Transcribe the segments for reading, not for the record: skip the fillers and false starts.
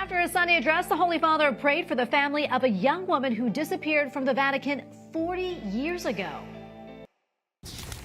After a Sunday address, the Holy Father prayed for the family of a young woman who disappeared from the Vatican 40 years ago.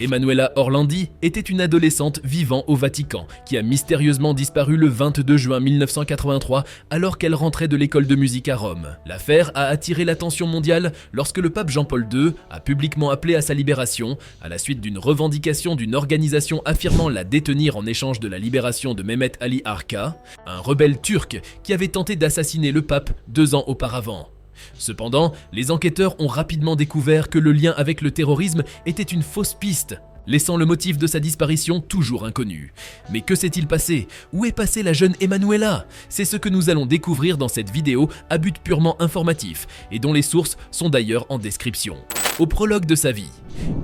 Emanuela Orlandi était une adolescente vivant au Vatican qui a mystérieusement disparu le 22 juin 1983 alors qu'elle rentrait de l'école de musique à Rome. L'affaire a attiré l'attention mondiale lorsque le pape Jean-Paul II a publiquement appelé à sa libération à la suite d'une revendication d'une organisation affirmant la détenir en échange de la libération de Mehmet Ali Arka, un rebelle turc qui avait tenté d'assassiner le pape 2 ans auparavant. Cependant, les enquêteurs ont rapidement découvert que le lien avec le terrorisme était une fausse piste, laissant le motif de sa disparition toujours inconnu. Mais que s'est-il passé? Où est passée la jeune Emanuela? C'est ce que nous allons découvrir dans cette vidéo à but purement informatif et dont les sources sont d'ailleurs en description. Au prologue de sa vie,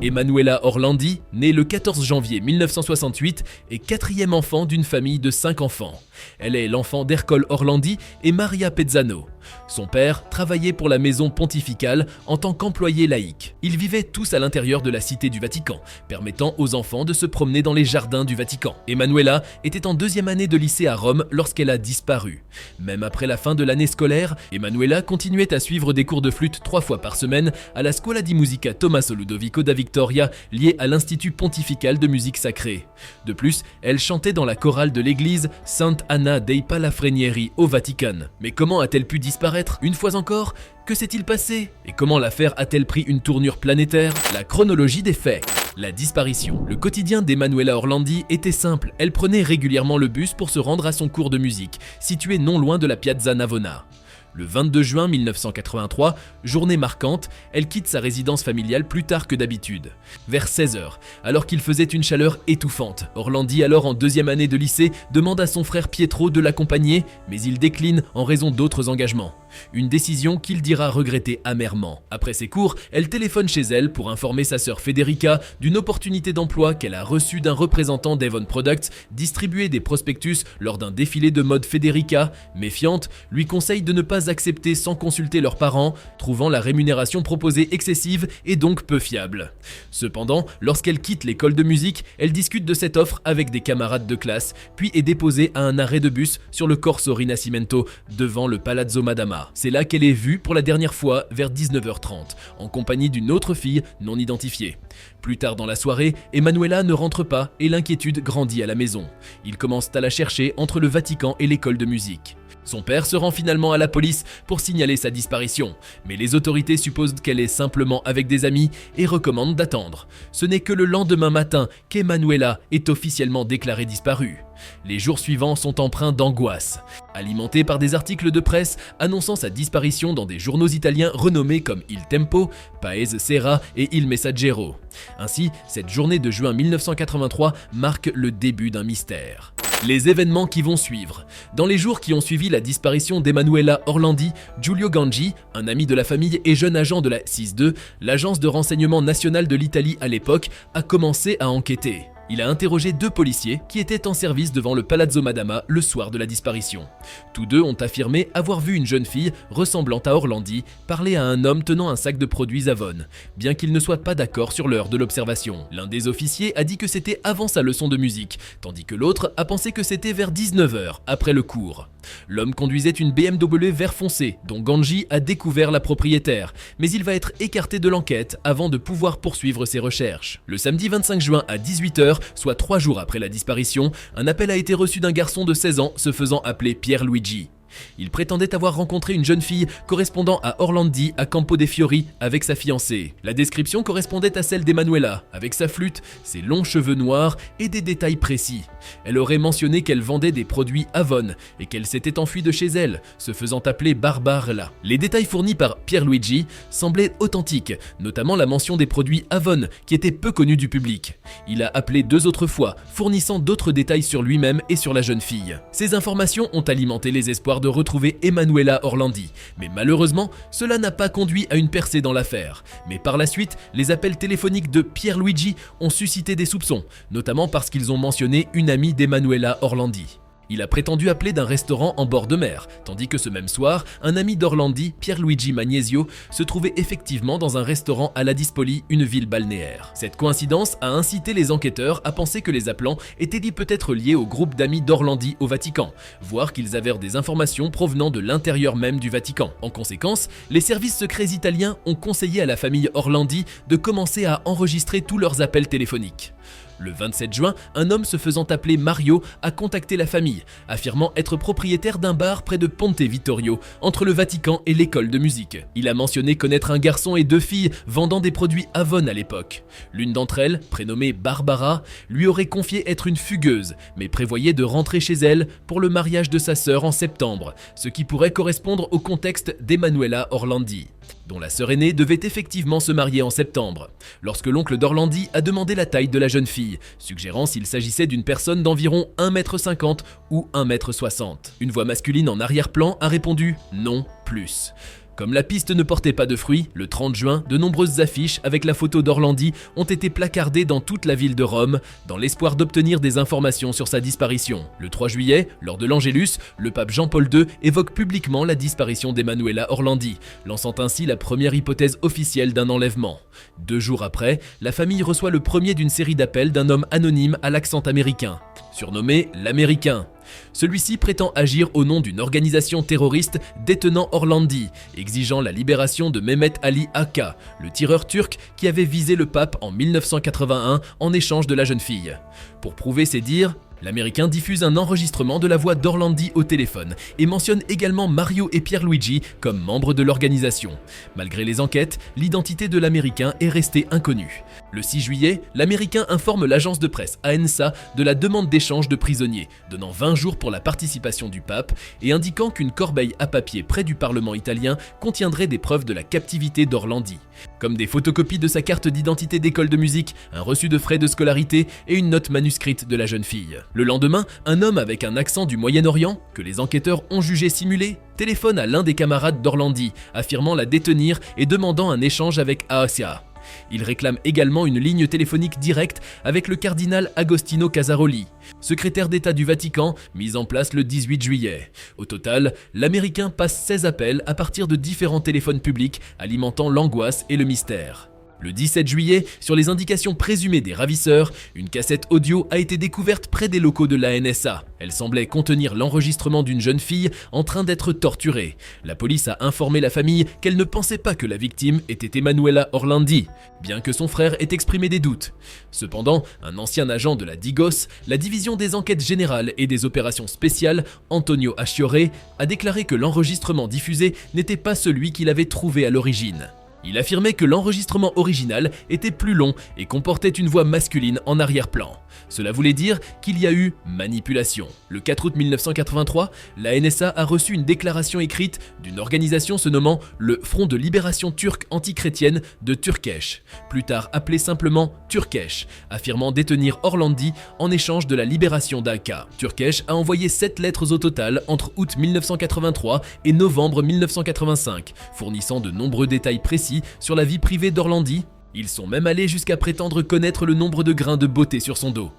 Emanuela Orlandi, née le 14 janvier 1968, est quatrième enfant d'une famille de 5 enfants. Elle est l'enfant d'Ercole Orlandi et Maria Pezzano. Son père travaillait pour la maison pontificale en tant qu'employé laïque. Ils vivaient tous à l'intérieur de la cité du Vatican, permettant aux enfants de se promener dans les jardins du Vatican. Emanuela était en 2e année de lycée à Rome lorsqu'elle a disparu. Même après la fin de l'année scolaire, Emanuela continuait à suivre des cours de flûte 3 fois par semaine à la Scuola di Musica Tommaso Ludovico da Vittoria, liée à l'Institut pontifical de musique sacrée. De plus, elle chantait dans la chorale de l'église Sainte Anna dei Palafrenieri au Vatican. Mais comment a-t-elle pu disparaître une fois encore? Que s'est-il passé? Et comment l'affaire a-t-elle pris une tournure planétaire? La chronologie des faits. La disparition. Le quotidien d'Emanuela Orlandi était simple. Elle prenait régulièrement le bus pour se rendre à son cours de musique, situé non loin de la Piazza Navona. Le 22 juin 1983, journée marquante, elle quitte sa résidence familiale plus tard que d'habitude. Vers 16h, alors qu'il faisait une chaleur étouffante, Orlandi, alors en 2e année de lycée, demande à son frère Pietro de l'accompagner, mais il décline en raison d'autres engagements. Une décision qu'il dira regretter amèrement. Après ses cours, elle téléphone chez elle pour informer sa sœur Federica d'une opportunité d'emploi qu'elle a reçue d'un représentant d'Avon Products, distribuer des prospectus lors d'un défilé de mode. Federica, méfiante, lui conseille de ne pas accepter sans consulter leurs parents, trouvant la rémunération proposée excessive et donc peu fiable. Cependant, lorsqu'elle quitte l'école de musique, elle discute de cette offre avec des camarades de classe, puis est déposée à un arrêt de bus sur le Corso Rinascimento devant le Palazzo Madama. C'est là qu'elle est vue pour la dernière fois vers 19h30, en compagnie d'une autre fille non identifiée. Plus tard dans la soirée, Emanuela ne rentre pas et l'inquiétude grandit à la maison. Ils commencent à la chercher entre le Vatican et l'école de musique. Son père se rend finalement à la police pour signaler sa disparition, mais les autorités supposent qu'elle est simplement avec des amis et recommandent d'attendre. Ce n'est que le lendemain matin qu'Emanuela est officiellement déclarée disparue. Les jours suivants sont empreints d'angoisse, alimentés par des articles de presse annonçant sa disparition dans des journaux italiens renommés comme Il Tempo, Paese Sera et Il Messaggero. Ainsi, cette journée de juin 1983 marque le début d'un mystère. Les événements qui vont suivre. Dans les jours qui ont suivi la disparition d'Emanuela Orlandi, Giulio Gangi, un ami de la famille et jeune agent de la SIS-2, l'agence de renseignement nationale de l'Italie à l'époque, a commencé à enquêter. Il a interrogé 2 policiers qui étaient en service devant le Palazzo Madama le soir de la disparition. Tous 2 ont affirmé avoir vu une jeune fille ressemblant à Orlandi parler à un homme tenant un sac de produits Avon, bien qu'ils ne soient pas d'accord sur l'heure de l'observation. L'un des officiers a dit que c'était avant sa leçon de musique, tandis que l'autre a pensé que c'était vers 19h, après le cours. L'homme conduisait une BMW vert foncé, dont Gangi a découvert la propriétaire, mais il va être écarté de l'enquête avant de pouvoir poursuivre ses recherches. Le samedi 25 juin à 18h, soit 3 jours après la disparition, un appel a été reçu d'un garçon de 16 ans se faisant appeler Pierluigi. Il prétendait avoir rencontré une jeune fille correspondant à Orlandi à Campo dei Fiori avec sa fiancée. La description correspondait à celle d'Emanuela, avec sa flûte, ses longs cheveux noirs et des détails précis. Elle aurait mentionné qu'elle vendait des produits Avon et qu'elle s'était enfuie de chez elle, se faisant appeler Barbarella. Les détails fournis par Pierluigi semblaient authentiques, notamment la mention des produits Avon qui étaient peu connus du public. Il a appelé 2 autres fois, fournissant d'autres détails sur lui-même et sur la jeune fille. Ces informations ont alimenté les espoirs de retrouver Emanuela Orlandi, mais malheureusement, cela n'a pas conduit à une percée dans l'affaire. Mais par la suite, les appels téléphoniques de Pierluigi ont suscité des soupçons, notamment parce qu'ils ont mentionné une amie d'Emanuela Orlandi. Il a prétendu appeler d'un restaurant en bord de mer, tandis que ce même soir, un ami d'Orlandi, Pierluigi Magnesio, se trouvait effectivement dans un restaurant à Ladispoli, une ville balnéaire. Cette coïncidence a incité les enquêteurs à penser que les appelants étaient peut-être liés au groupe d'amis d'Orlandi au Vatican, voire qu'ils avèrent des informations provenant de l'intérieur même du Vatican. En conséquence, les services secrets italiens ont conseillé à la famille Orlandi de commencer à enregistrer tous leurs appels téléphoniques. Le 27 juin, un homme se faisant appeler Mario a contacté la famille, affirmant être propriétaire d'un bar près de Ponte Vittorio, entre le Vatican et l'école de musique. Il a mentionné connaître un garçon et 2 filles vendant des produits Avon à l'époque. L'une d'entre elles, prénommée Barbara, lui aurait confié être une fugueuse, mais prévoyait de rentrer chez elle pour le mariage de sa sœur en septembre, ce qui pourrait correspondre au contexte d'Emanuela Orlandi, dont la sœur aînée devait effectivement se marier en septembre, lorsque l'oncle d'Orlandi a demandé la taille de la jeune fille, suggérant s'il s'agissait d'une personne d'environ 1,50 m ou 1,60 m. Une voix masculine en arrière-plan a répondu « non, plus ». Comme la piste ne portait pas de fruits, le 30 juin, de nombreuses affiches avec la photo d'Orlandi ont été placardées dans toute la ville de Rome, dans l'espoir d'obtenir des informations sur sa disparition. Le 3 juillet, lors de l'Angélus, le pape Jean-Paul II évoque publiquement la disparition d'Emanuela Orlandi, lançant ainsi la première hypothèse officielle d'un enlèvement. 2 jours après, la famille reçoit le premier d'une série d'appels d'un homme anonyme à l'accent américain, surnommé l'Américain. Celui-ci prétend agir au nom d'une organisation terroriste détenant Orlandi, exigeant la libération de Mehmet Ali Aka, le tireur turc qui avait visé le pape en 1981 en échange de la jeune fille. Pour prouver ses dires, l'Américain diffuse un enregistrement de la voix d'Orlandi au téléphone et mentionne également Mario et Pierluigi comme membres de l'organisation. Malgré les enquêtes, l'identité de l'Américain est restée inconnue. Le 6 juillet, l'Américain informe l'agence de presse ANSA de la demande d'échange de prisonniers, donnant 20 jours pour la participation du pape et indiquant qu'une corbeille à papier près du Parlement italien contiendrait des preuves de la captivité d'Orlandi, comme des photocopies de sa carte d'identité d'école de musique, un reçu de frais de scolarité et une note manuscrite de la jeune fille. Le lendemain, un homme avec un accent du Moyen-Orient, que les enquêteurs ont jugé simulé, téléphone à l'un des camarades d'Orlandi, affirmant la détenir et demandant un échange avec Asia. Il réclame également une ligne téléphonique directe avec le cardinal Agostino Casaroli, secrétaire d'État du Vatican, mise en place le 18 juillet. Au total, l'Américain passe 16 appels à partir de différents téléphones publics, alimentant l'angoisse et le mystère. Le 17 juillet, sur les indications présumées des ravisseurs, une cassette audio a été découverte près des locaux de la NSA. Elle semblait contenir l'enregistrement d'une jeune fille en train d'être torturée. La police a informé la famille qu'elle ne pensait pas que la victime était Emanuela Orlandi, bien que son frère ait exprimé des doutes. Cependant, un ancien agent de la DIGOS, la division des enquêtes générales et des opérations spéciales, Antonio Asciore, a déclaré que l'enregistrement diffusé n'était pas celui qu'il avait trouvé à l'origine. Il affirmait que l'enregistrement original était plus long et comportait une voix masculine en arrière-plan. Cela voulait dire qu'il y a eu manipulation. Le 4 août 1983, la NSA a reçu une déclaration écrite d'une organisation se nommant le Front de libération turque antichrétienne de Turkesh, plus tard appelé simplement Turkesh, affirmant détenir Orlandi en échange de la libération d'Aka. Turkesh a envoyé 7 lettres au total entre août 1983 et novembre 1985, fournissant de nombreux détails précis sur la vie privée d'Orlandi. Ils sont même allés jusqu'à prétendre connaître le nombre de grains de beauté sur son dos.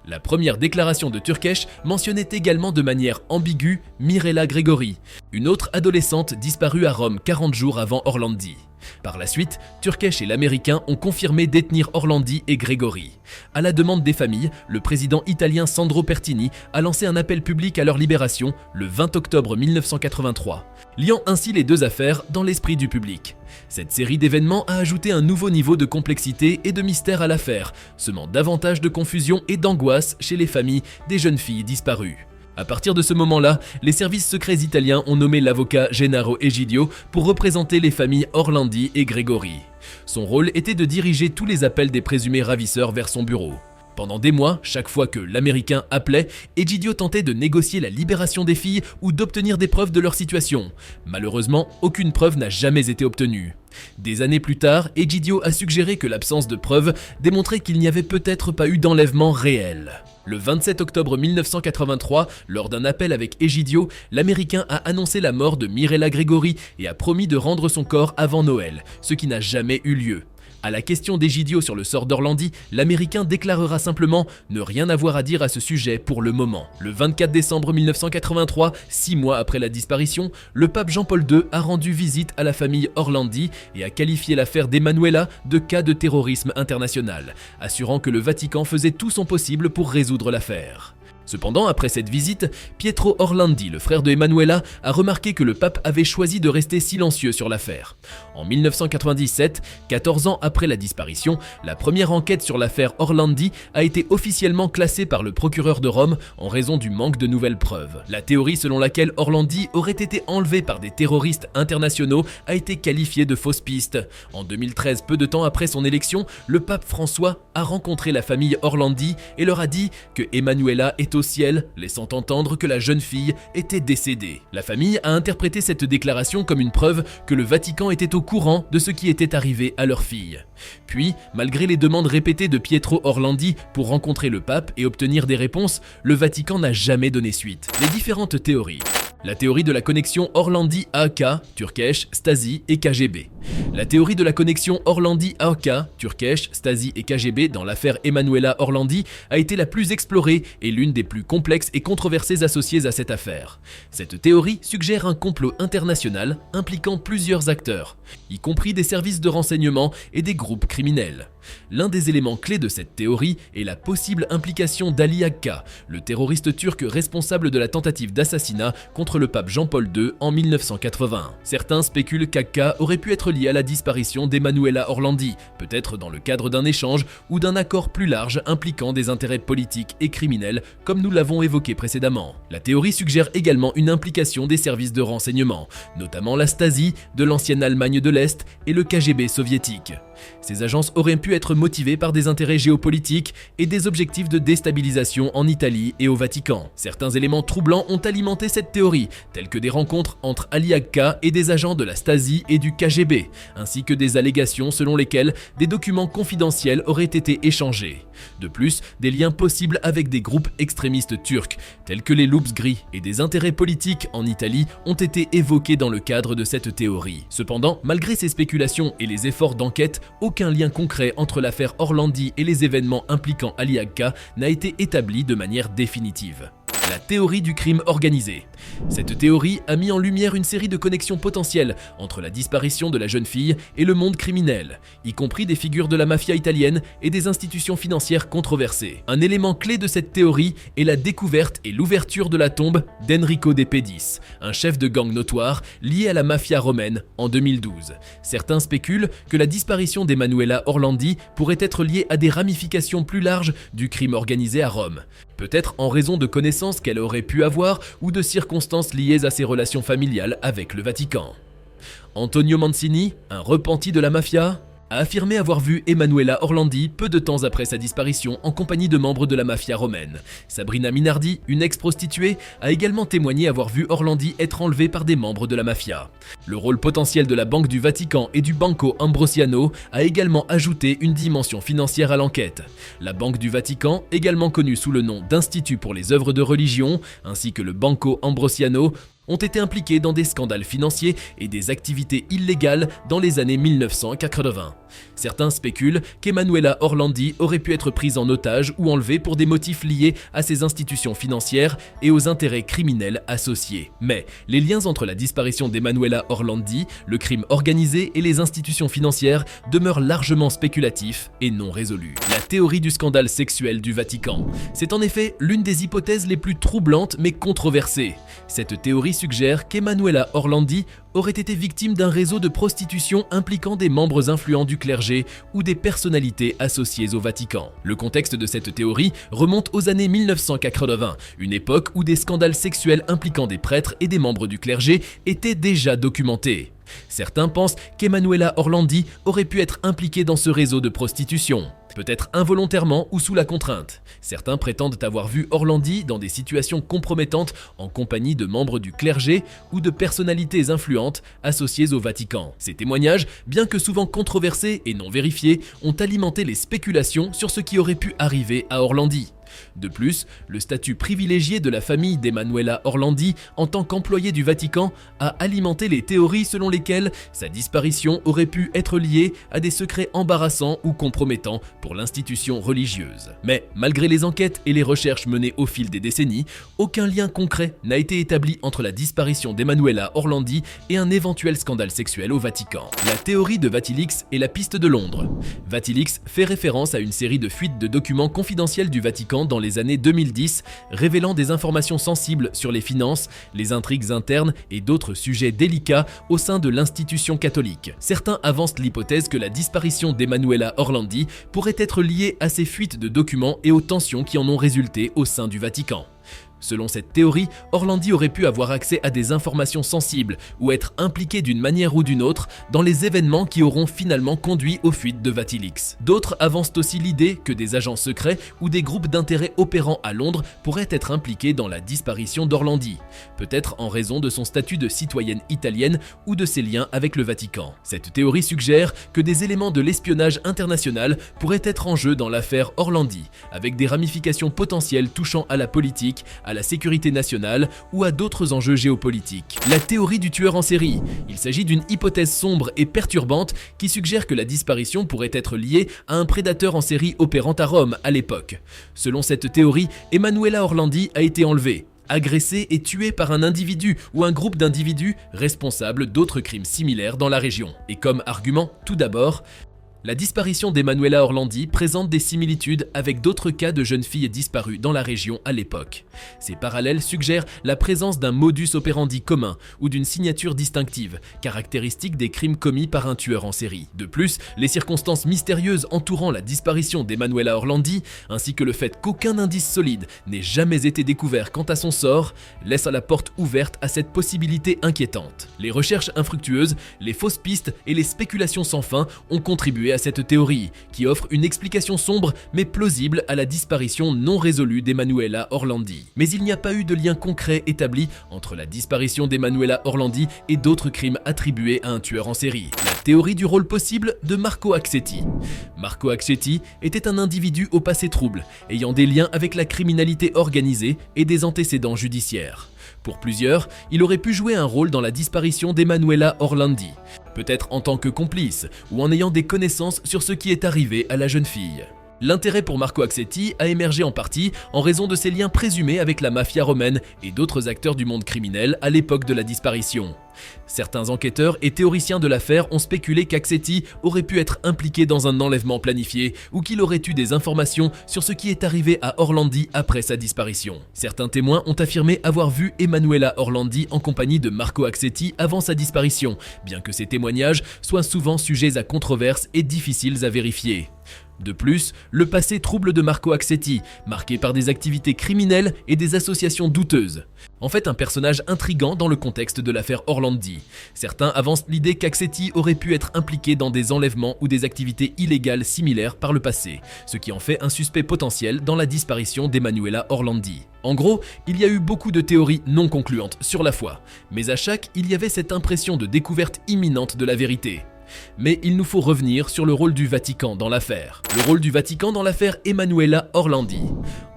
La première déclaration de Turkesh mentionnait également de manière ambiguë Mirella Gregori, une autre adolescente disparue à Rome 40 jours avant Orlandi. Par la suite, Turkesh et l'Américain ont confirmé détenir Orlandi et Gregori. À la demande des familles, le président italien Sandro Pertini a lancé un appel public à leur libération le 20 octobre 1983, liant ainsi les deux affaires dans l'esprit du public. Cette série d'événements a ajouté un nouveau niveau de complexité et de mystère à l'affaire, semant davantage de confusion et d'angoisse chez les familles des jeunes filles disparues. À partir de ce moment-là, les services secrets italiens ont nommé l'avocat Gennaro Egidio pour représenter les familles Orlandi et Gregori. Son rôle était de diriger tous les appels des présumés ravisseurs vers son bureau. Pendant des mois, chaque fois que l'Américain appelait, Egidio tentait de négocier la libération des filles ou d'obtenir des preuves de leur situation. Malheureusement, aucune preuve n'a jamais été obtenue. Des années plus tard, Egidio a suggéré que l'absence de preuves démontrait qu'il n'y avait peut-être pas eu d'enlèvement réel. Le 27 octobre 1983, lors d'un appel avec Egidio, l'Américain a annoncé la mort de Mirella Gregori et a promis de rendre son corps avant Noël, ce qui n'a jamais eu lieu. À la question d'Egidio sur le sort d'Orlandi, l'Américain déclarera simplement ne rien avoir à dire à ce sujet pour le moment. Le 24 décembre 1983, 6 mois après la disparition, le pape Jean-Paul II a rendu visite à la famille Orlandi et a qualifié l'affaire d'Emanuela de cas de terrorisme international, assurant que le Vatican faisait tout son possible pour résoudre l'affaire. Cependant, après cette visite, Pietro Orlandi, le frère de Emanuela, a remarqué que le pape avait choisi de rester silencieux sur l'affaire. En 1997, 14 ans après la disparition, la première enquête sur l'affaire Orlandi a été officiellement classée par le procureur de Rome en raison du manque de nouvelles preuves. La théorie selon laquelle Orlandi aurait été enlevé par des terroristes internationaux a été qualifiée de fausse piste. En 2013, peu de temps après son élection, le pape François a rencontré la famille Orlandi et leur a dit que Emanuela est au ciel, laissant entendre que la jeune fille était décédée. La famille a interprété cette déclaration comme une preuve que le Vatican était au courant de ce qui était arrivé à leur fille. Puis, malgré les demandes répétées de Pietro Orlandi pour rencontrer le pape et obtenir des réponses, le Vatican n'a jamais donné suite. Les différentes théories. La théorie de la connexion Orlandi-AK, Turkesh, Stasi et KGB. La théorie de la connexion Orlandi-AK, Turkesh, Stasi et KGB dans l'affaire Emanuela Orlandi a été la plus explorée et l'une des plus complexes et controversées associées à cette affaire. Cette théorie suggère un complot international impliquant plusieurs acteurs, y compris des services de renseignement et des groupes criminels. L'un des éléments clés de cette théorie est la possible implication d'Ali Agca, le terroriste turc responsable de la tentative d'assassinat contre le pape Jean-Paul II en 1981. Certains spéculent qu'Agca aurait pu être lié à la disparition d'Emanuela Orlandi, peut-être dans le cadre d'un échange ou d'un accord plus large impliquant des intérêts politiques et criminels, comme nous l'avons évoqué précédemment. La théorie suggère également une implication des services de renseignement, notamment la Stasi de l'ancienne Allemagne de l'Est et le KGB soviétique. Ces agences auraient pu être motivées par des intérêts géopolitiques et des objectifs de déstabilisation en Italie et au Vatican. Certains éléments troublants ont alimenté cette théorie, tels que des rencontres entre Ali Agca et des agents de la Stasi et du KGB, ainsi que des allégations selon lesquelles des documents confidentiels auraient été échangés. De plus, des liens possibles avec des groupes extrémistes turcs, tels que les Loups Gris, et des intérêts politiques en Italie ont été évoqués dans le cadre de cette théorie. Cependant, malgré ces spéculations et les efforts d'enquête, aucun lien concret entre l'affaire Orlandi et les événements impliquant Ali Agca n'a été établi de manière définitive. La théorie du crime organisé. Cette théorie a mis en lumière une série de connexions potentielles entre la disparition de la jeune fille et le monde criminel, y compris des figures de la mafia italienne et des institutions financières controversées. Un élément clé de cette théorie est la découverte et l'ouverture de la tombe d'Enrico De Pedis, un chef de gang notoire lié à la mafia romaine en 2012. Certains spéculent que la disparition d'Emanuela Orlandi pourrait être liée à des ramifications plus larges du crime organisé à Rome, peut-être en raison de connaissances qu'elle aurait pu avoir ou de circonstances liées à ses relations familiales avec le Vatican. Antonio Mancini, un repenti de la mafia, a affirmé avoir vu Emanuela Orlandi peu de temps après sa disparition en compagnie de membres de la mafia romaine. Sabrina Minardi, une ex-prostituée, a également témoigné avoir vu Orlandi être enlevée par des membres de la mafia. Le rôle potentiel de la Banque du Vatican et du Banco Ambrosiano a également ajouté une dimension financière à l'enquête. La Banque du Vatican, également connue sous le nom d'Institut pour les œuvres de religion, ainsi que le Banco Ambrosiano, ont été impliqués dans des scandales financiers et des activités illégales dans les années 1980. Certains spéculent qu'Emanuela Orlandi aurait pu être prise en otage ou enlevée pour des motifs liés à ces institutions financières et aux intérêts criminels associés. Mais les liens entre la disparition d'Emanuela Orlandi, le crime organisé et les institutions financières demeurent largement spéculatifs et non résolus. La théorie du scandale sexuel du Vatican. C'est en effet l'une des hypothèses les plus troublantes mais controversées. Cette théorie suggère qu'Emanuela Orlandi aurait été victime d'un réseau de prostitution impliquant des membres influents du clergé ou des personnalités associées au Vatican. Le contexte de cette théorie remonte aux années 1980, une époque où des scandales sexuels impliquant des prêtres et des membres du clergé étaient déjà documentés. Certains pensent qu'Emanuela Orlandi aurait pu être impliquée dans ce réseau de prostitution, peut-être involontairement ou sous la contrainte. Certains prétendent avoir vu Orlandi dans des situations compromettantes en compagnie de membres du clergé ou de personnalités influentes associées au Vatican. Ces témoignages, bien que souvent controversés et non vérifiés, ont alimenté les spéculations sur ce qui aurait pu arriver à Orlandi. De plus, le statut privilégié de la famille d'Emanuela Orlandi en tant qu'employé du Vatican a alimenté les théories selon lesquelles sa disparition aurait pu être liée à des secrets embarrassants ou compromettants pour l'institution religieuse. Mais malgré les enquêtes et les recherches menées au fil des décennies, aucun lien concret n'a été établi entre la disparition d'Emanuela Orlandi et un éventuel scandale sexuel au Vatican. La théorie de Vatilix est la piste de Londres. Vatilix fait référence à une série de fuites de documents confidentiels du Vatican dans les années 2010, révélant des informations sensibles sur les finances, les intrigues internes et d'autres sujets délicats au sein de l'institution catholique. Certains avancent l'hypothèse que la disparition d'Emanuela Orlandi pourrait être liée à ces fuites de documents et aux tensions qui en ont résulté au sein du Vatican. Selon cette théorie, Orlandi aurait pu avoir accès à des informations sensibles ou être impliqué d'une manière ou d'une autre dans les événements qui auront finalement conduit aux fuites de Vatilix. D'autres avancent aussi l'idée que des agents secrets ou des groupes d'intérêt opérant à Londres pourraient être impliqués dans la disparition d'Orlandi, peut-être en raison de son statut de citoyenne italienne ou de ses liens avec le Vatican. Cette théorie suggère que des éléments de l'espionnage international pourraient être en jeu dans l'affaire Orlandi, avec des ramifications potentielles touchant à la politique, à la sécurité nationale ou à d'autres enjeux géopolitiques. La théorie du tueur en série. Il s'agit d'une hypothèse sombre et perturbante qui suggère que la disparition pourrait être liée à un prédateur en série opérant à Rome à l'époque. Selon cette théorie, Emanuela Orlandi a été enlevée, agressée et tuée par un individu ou un groupe d'individus responsables d'autres crimes similaires dans la région. Et comme argument, tout d'abord, la disparition d'Emanuela Orlandi présente des similitudes avec d'autres cas de jeunes filles disparues dans la région à l'époque. Ces parallèles suggèrent la présence d'un modus operandi commun ou d'une signature distinctive, caractéristique des crimes commis par un tueur en série. De plus, les circonstances mystérieuses entourant la disparition d'Emanuela Orlandi, ainsi que le fait qu'aucun indice solide n'ait jamais été découvert quant à son sort, laissent la porte ouverte à cette possibilité inquiétante. Les recherches infructueuses, les fausses pistes et les spéculations sans fin ont contribué à cette théorie, qui offre une explication sombre mais plausible à la disparition non résolue d'Emanuela Orlandi. Mais il n'y a pas eu de lien concret établi entre la disparition d'Emanuela Orlandi et d'autres crimes attribués à un tueur en série. La théorie du rôle possible de Marco Accetti. Marco Accetti était un individu au passé trouble, ayant des liens avec la criminalité organisée et des antécédents judiciaires. Pour plusieurs, il aurait pu jouer un rôle dans la disparition d'Emanuela Orlandi, peut-être en tant que complice ou en ayant des connaissances sur ce qui est arrivé à la jeune fille. L'intérêt pour Marco Accetti a émergé en partie en raison de ses liens présumés avec la mafia romaine et d'autres acteurs du monde criminel à l'époque de la disparition. Certains enquêteurs et théoriciens de l'affaire ont spéculé qu'Accetti aurait pu être impliqué dans un enlèvement planifié ou qu'il aurait eu des informations sur ce qui est arrivé à Orlandi après sa disparition. Certains témoins ont affirmé avoir vu Emanuela Orlandi en compagnie de Marco Accetti avant sa disparition, bien que ces témoignages soient souvent sujets à controverse et difficiles à vérifier. De plus, le passé trouble de Marco Accetti, marqué par des activités criminelles et des associations douteuses. En fait, un personnage intrigant dans le contexte de l'affaire Orlandi. Certains avancent l'idée qu'Accetti aurait pu être impliqué dans des enlèvements ou des activités illégales similaires par le passé, ce qui en fait un suspect potentiel dans la disparition d'Emanuela Orlandi. En gros, il y a eu beaucoup de théories non concluantes sur la foi, mais à chaque, il y avait cette impression de découverte imminente de la vérité. Mais il nous faut revenir sur le rôle du Vatican dans l'affaire. Le rôle du Vatican dans l'affaire Emanuela Orlandi.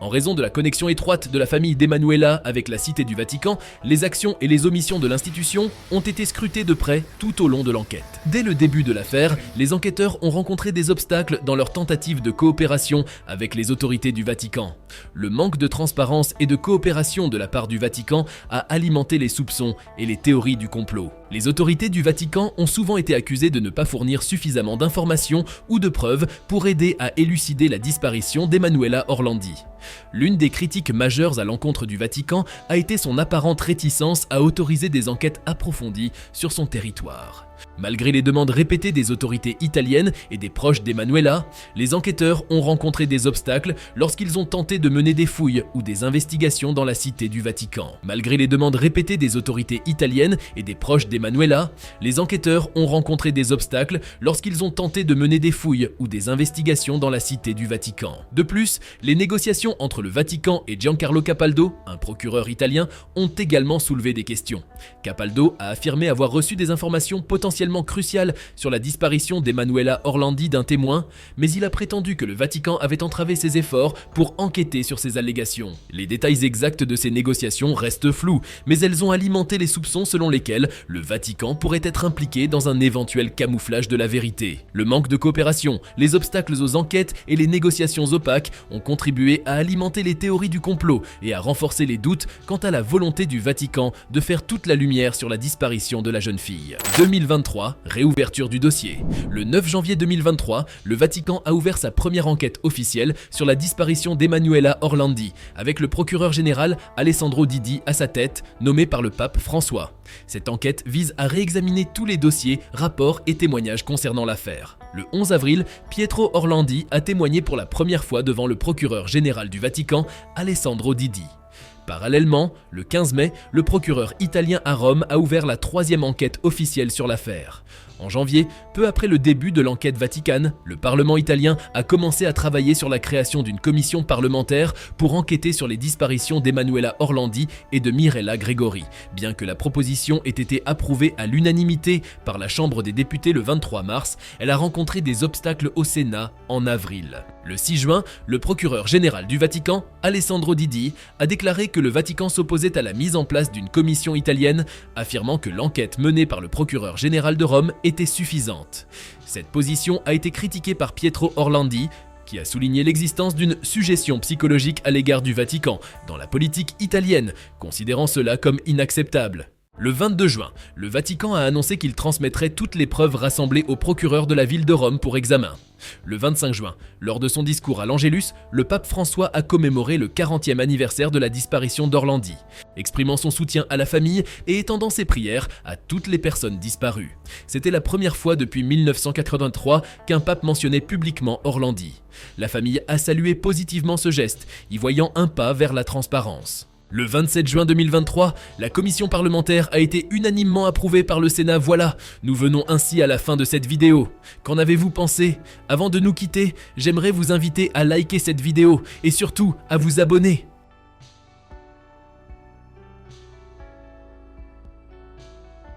En raison de la connexion étroite de la famille d'Emanuela avec la Cité du Vatican, les actions et les omissions de l'institution ont été scrutées de près tout au long de l'enquête. Dès le début de l'affaire, les enquêteurs ont rencontré des obstacles dans leur tentative de coopération avec les autorités du Vatican. Le manque de transparence et de coopération de la part du Vatican a alimenté les soupçons et les théories du complot. Les autorités du Vatican ont souvent été accusées de ne pas fournir suffisamment d'informations ou de preuves pour aider à élucider la disparition d'Emanuela Orlandi. L'une des critiques majeures à l'encontre du Vatican a été son apparente réticence à autoriser des enquêtes approfondies sur son territoire. Malgré les demandes répétées des autorités italiennes et des proches d'Emanuela, les enquêteurs ont rencontré des obstacles lorsqu'ils ont tenté de mener des fouilles ou des investigations dans la Cité du Vatican. Malgré les demandes répétées des autorités italiennes et des proches d'Emanuela, les enquêteurs ont rencontré des obstacles lorsqu'ils ont tenté de mener des fouilles ou des investigations dans la Cité du Vatican. De plus, les négociations entre le Vatican et Giancarlo Capaldo, un procureur italien, ont également soulevé des questions. Capaldo a affirmé avoir reçu des informations potentiellement potentiellement crucial sur la disparition d'Emanuela Orlandi d'un témoin, mais il a prétendu que le Vatican avait entravé ses efforts pour enquêter sur ces allégations. Les détails exacts de ces négociations restent flous, mais elles ont alimenté les soupçons selon lesquels le Vatican pourrait être impliqué dans un éventuel camouflage de la vérité. Le manque de coopération, les obstacles aux enquêtes et les négociations opaques ont contribué à alimenter les théories du complot et à renforcer les doutes quant à la volonté du Vatican de faire toute la lumière sur la disparition de la jeune fille. 2023, réouverture du dossier. Le 9 janvier 2023, le Vatican a ouvert sa première enquête officielle sur la disparition d'Emanuela Orlandi, avec le procureur général Alessandro Didi à sa tête, nommé par le pape François. Cette enquête vise à réexaminer tous les dossiers, rapports et témoignages concernant l'affaire. Le 11 avril, Pietro Orlandi a témoigné pour la première fois devant le procureur général du Vatican, Alessandro Didi. Parallèlement, le 15 mai, le procureur italien à Rome a ouvert la troisième enquête officielle sur l'affaire. En janvier, peu après le début de l'enquête vaticane, le Parlement italien a commencé à travailler sur la création d'une commission parlementaire pour enquêter sur les disparitions d'Emanuela Orlandi et de Mirella Gregori, bien que la proposition ait été approuvée à l'unanimité par la Chambre des députés le 23 mars, elle a rencontré des obstacles au Sénat en avril. Le 6 juin, le procureur général du Vatican, Alessandro Didi, a déclaré que le Vatican s'opposait à la mise en place d'une commission italienne, affirmant que l'enquête menée par le procureur général de Rome était suffisante. Cette position a été critiquée par Pietro Orlandi, qui a souligné l'existence d'une suggestion psychologique à l'égard du Vatican dans la politique italienne, considérant cela comme inacceptable. Le 22 juin, le Vatican a annoncé qu'il transmettrait toutes les preuves rassemblées au procureur de la ville de Rome pour examen. Le 25 juin, lors de son discours à l'Angélus, le pape François a commémoré le 40e anniversaire de la disparition d'Orlandi, exprimant son soutien à la famille et étendant ses prières à toutes les personnes disparues. C'était la première fois depuis 1983 qu'un pape mentionnait publiquement Orlandi. La famille a salué positivement ce geste, y voyant un pas vers la transparence. Le 27 juin 2023, la commission parlementaire a été unanimement approuvée par le Sénat. Voilà, nous venons ainsi à la fin de cette vidéo. Qu'en avez-vous pensé? Avant de nous quitter, j'aimerais vous inviter à liker cette vidéo et surtout à vous abonner.